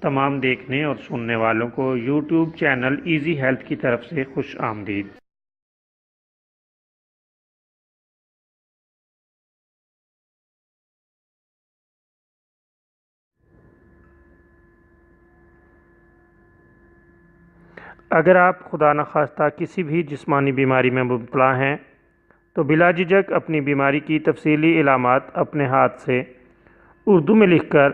تمام دیکھنے اور سننے والوں کو یوٹیوب چینل ایزی ہیلتھ کی طرف سے خوش آمدید۔ اگر آپ خدا نخواستہ کسی بھی جسمانی بیماری میں مبتلا ہیں تو بلا جھجک اپنی بیماری کی تفصیلی علامات اپنے ہاتھ سے اردو میں لکھ کر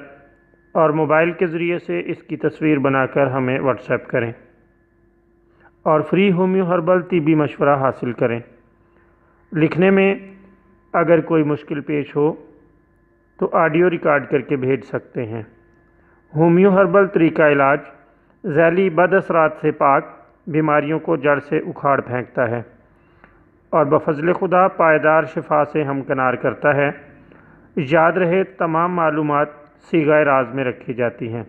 اور موبائل کے ذریعے سے اس کی تصویر بنا کر ہمیں واٹس ایپ کریں اور فری ہومیو ہربل طبی مشورہ حاصل کریں۔ لکھنے میں اگر کوئی مشکل پیش ہو تو آڈیو ریکارڈ کر کے بھیج سکتے ہیں۔ ہومیو ہربل طریقہ علاج ذیلی بد اثرات سے پاک، بیماریوں کو جڑ سے اکھاڑ پھینکتا ہے اور بفضل خدا پائیدار شفا سے ہمکنار کرتا ہے۔ یاد رہے تمام معلومات صیغہ راز میں رکھی جاتی ہیں۔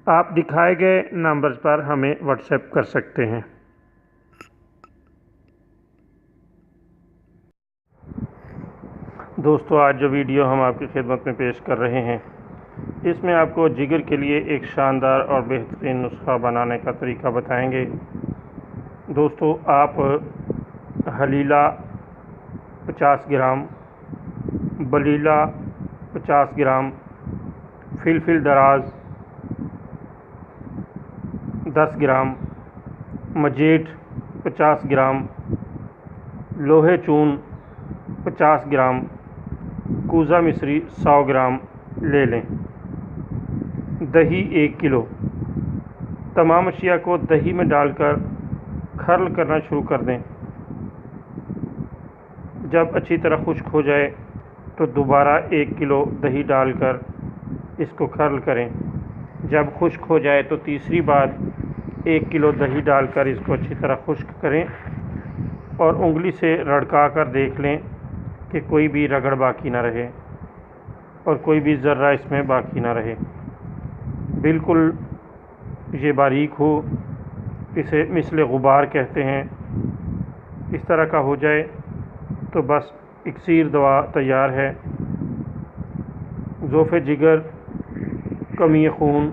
آپ دکھائے گئے نمبرز پر ہمیں واٹس ایپ کر سکتے ہیں۔ دوستو، آج جو ویڈیو ہم آپ کی خدمت میں پیش کر رہے ہیں اس میں آپ کو جگر کے لیے ایک شاندار اور بہترین نسخہ بنانے کا طریقہ بتائیں گے۔ دوستو، آپ حلیلہ 50 گرام، بلیلہ 50 گرام، فلفل دراز 10 گرام، مجیٹ 50 گرام، لوہے چون 50 گرام، کوزہ مصری 100 گرام لے لیں۔ دہی 1 کلو۔ تمام اشیاء کو دہی میں ڈال کر کھرل کرنا شروع کر دیں۔ جب اچھی طرح خشک ہو جائے تو دوبارہ 1 کلو دہی ڈال کر اس کو کھرل کریں۔ جب خشک ہو جائے تو تیسری بار 1 کلو دہی ڈال کر اس کو اچھی طرح خشک کریں اور انگلی سے رڑکا کر دیکھ لیں کہ کوئی بھی رگڑ باقی نہ رہے اور کوئی بھی ذرہ اس میں باقی نہ رہے۔ بالکل یہ باریک ہو، اسے مثل غبار کہتے ہیں، اس طرح کا ہو جائے تو بس اکسیر دوا تیار ہے۔ ضعف جگر، کمی خون،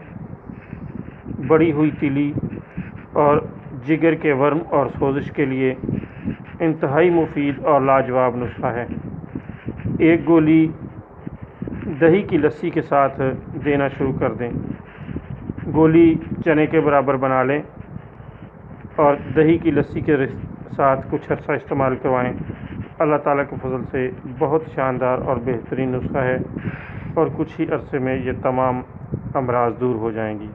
بڑی ہوئی تیلی اور جگر کے ورم اور سوزش کے لیے انتہائی مفید اور لاجواب نسخہ ہے۔ 1 گولی دہی کی لسی کے ساتھ دینا شروع کر دیں۔ گولی چنے کے برابر بنا لیں اور دہی کی لسی کے ساتھ کچھ عرصہ استعمال کروائیں۔ اللہ تعالیٰ کے فضل سے بہت شاندار اور بہترین نسخہ ہے اور کچھ ہی عرصے میں یہ تمام امراض دور ہو جائیں گی۔